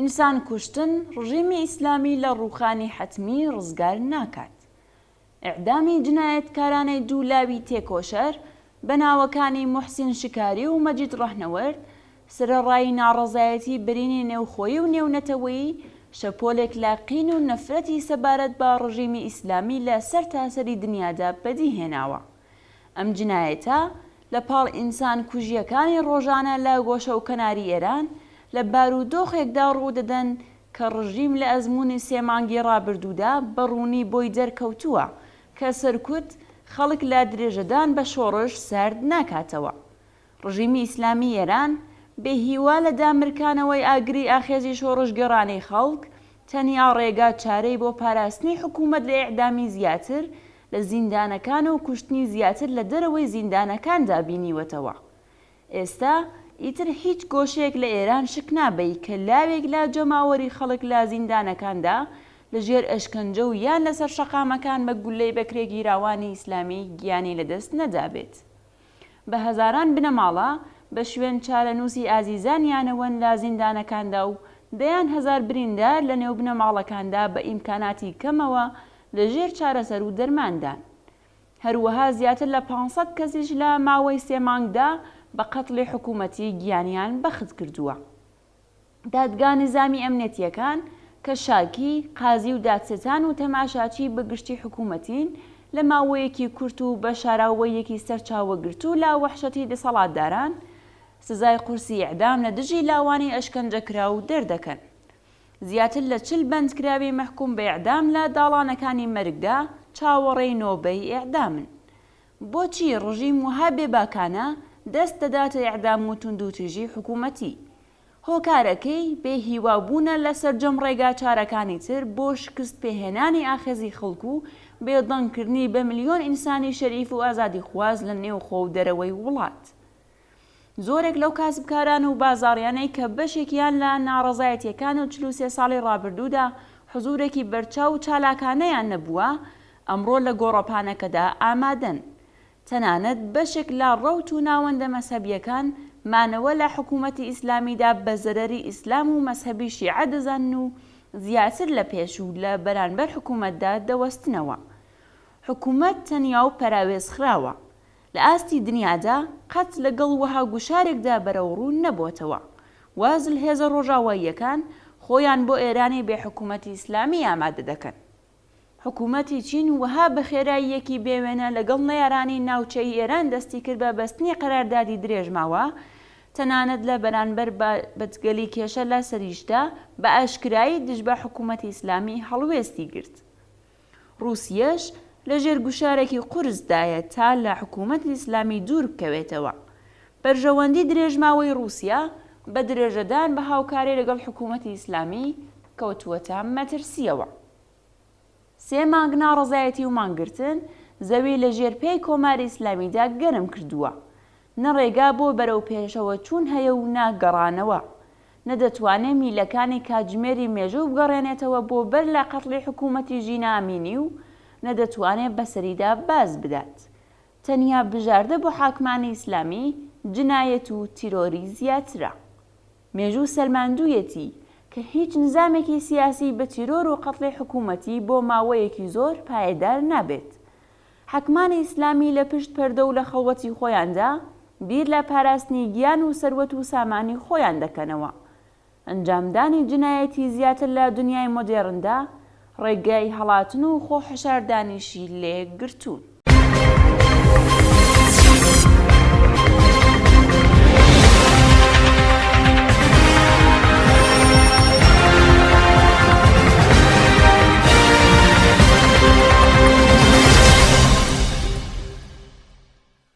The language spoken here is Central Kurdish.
ئینسان کوشتن ڕژیمی ئیسلامی لە ڕووخانی حەتمی ڕزگار ناکات. ئیعدامی جنایەتکارانەی دوولاوی تێکۆشەر بە ناوەکانی موحسین شکاری و مەجید ڕەهنەوەرد سرەڕایی ناڕەزایەتی برینی نێوخۆیی و نێونەتەوەیی شەپۆلێک لاقین و نەفرەتی سەبارەت بە ڕژیمی ئیسلامی لە سەر تاسەری دنیادا بەدیهێناوە. ئەم جنایەتە لە پاڵ ئینسان کوژیەکانی ڕۆژانە لە گۆشە و کەناری ئێران لە بارودۆخێکدا ڕوودەدەن کە ڕژیم لە ئەزموونی سێمانگی ڕابردوودا بەڕوونی بۆی دەرکەوتووە کە سەرکوت خەڵک لە درێژەدان بە شۆڕش سارد ناکاتەوە. ڕژیمی ئیسلامی ئێران بێهیوا لە دامرکانەوەی ئاگری ئاخێزی شۆڕش گەڕانەی خەڵک تەنیا ڕێگا چارەی بۆ پاراستنی حکوومەت لە ئیعدامی زیاتر لە زیندانەکان و کوشتنی زیاتر لە دەرەوەی زیندانەکاندا بینیوەتەوە. ئێستا ئیتر هیچ گۆشەیەک لە ئێران شک نابێت کە لاوێک لا جەماوەری خەڵک لە زیندانەکاندا لەژێر ئەشکەنجە و یان لەسەر شەقامەکان بە گولەی بەکرێ گیراوانی ئیسلامی گیانی لەدەست نەدابێت. بە هەزاران بنەماڵە بە شوێن چارەنووسی ئازیزانیانەوەن لە زیندانەکاندا و دەیان هەزار بریندار لە نێو بنەماڵەکاندا بە ئیمکاناتی کەمەوە لەژێر چارەسەر و دەرماندان. هەروەها زیاتر لە 500 کەسیش لە ماوەی 3 مانگدا بە قەتڵی حکوومەتی گیانیان بەخت کردووە. دادگا نظامی ئەمنیەتیەکان کە شاکی، قازی و دادسێتان و تەماشاچی بەگشتی حکوومەتین لە ماوەیەکی کورت و بە شاراوەیەکی سەرچاوەگرت و لا وەحشەتی دەسەڵاتداران سزای قورسی ئیعدام لە دژی لاوانی ئەشکەنجەکرا و دەردەکەن. زیاتر لە 40 بەندکراوی مەحکوم بە ئیعدام لە داڵانەکانی مەرگدا چاوەڕێی نۆبەی ئیعدامن. بۆچی ڕژیم وها بێباکانە دەست دەداتە ئیعدام و توندوتیژی حکوومەتی؟ هۆکارەکەی بێهیوابوونە لەسەر جەم ڕێگا چارەکانی تر بۆ شکست پێهێنانی ئاخێزی خەڵک و بێدەنگکردنی بە ملیۆن ئینسانی شەریف و ئازادی خواز لە نێوخۆ و دەرەوەی وڵات. زۆرێک لەو کاسبکاران و بازاڕیانەی کە بەشێکیان لە ناڕەزایەتیەکان و 43 ساڵی ڕابردوودا حزورێکی بەرچاو و چالاکانەیان نەبووە ئەمڕۆ لە گۆڕەپانەکەدا ئامادەن. تەنانەت بەشێک لە ڕەوت و ناوەندە مەسەبیەکان مانەوە لە حکوومەتی ئیسلامیدا بە زەرەری ئیسلام و مەسەبی شیعە دەزانن و زیاتر لە پێش و لە بەرانبەر حکوومەتدا دەوەستنەوە. حکوومەت تەنیا و پەراوێزخراوە. لە ئاستی دنیادا قەت لەگەڵ وەها گوشارێکدا بەرەوڕوو نەبووتەوە. وازل هێزە ڕۆژاواییەکان خۆیان بۆ ئێرانی بێ حکوومەتی ئیسلامی ئامادە دەکەن. حکوومەتی چین وەها بە خێراییەکی بێوێنە لەگەڵ نەیارانی ناوچەی ئێران دەستی کرد بە بەستنی قەراردادی درێژماوە تەنانەت لە بەرانبەر بەجگەلی کێشە لە سەریشدا بە ئاشکرایی دژ بە حکوومەتی ئیسلامی هەڵوێستی گرت. رووسیەش لەژێر گوشارێکی قورسدایە تا لە حکوومەتی ئیسلامی دوور بکەوێتەوە. بەرژەوەندی درێژماوەی رووسیا بە درێژەدان بە هاوکاری لەگەڵ حکوومەتی ئیسلامی کەوتووەتە مەترسیەوە. 3 مانگ ناڕەزایەتی و مانگرتن زەوی لە ژێرپێی کۆماری ئیسلامیدا گەرم کردووە. نەڕێگا بۆ بەرەو پێشەوە چوون هەیە و ناگەڕانەوە. نەدەتوانێت میلەکانی کاتژمێری مێژوو بگەڕێنێتەوە بۆ بەر لە قەتڵی حکوومەتی ژینە ئامینی و نەدەتوانێت بەسەریدا باز بدات. تەنیا بژاردە بۆ حاکمانی ئیسلامی جنایەت و تیرۆری زیاترە. مێژوو سەرماندوویەتی کە هیچ نظامێکی سیاسی بە تیرۆر و قەتڵی حکوومەتی بۆ ماوەیەکی زۆر پایدار نابێت. حاکمانی ئیسلامی لە پشت پەردە و لە خەڵوەتی خۆیاندا بیر لە پاراستنی گیان و سەروەت و سامانی خۆیان دەکەنەوە. ئەنجامدانی جنایەتی زیاتر لە دنیای مۆدێرندا ڕێگای هەڵاتن و خۆ حەشاردانیشی لێ گرتوون.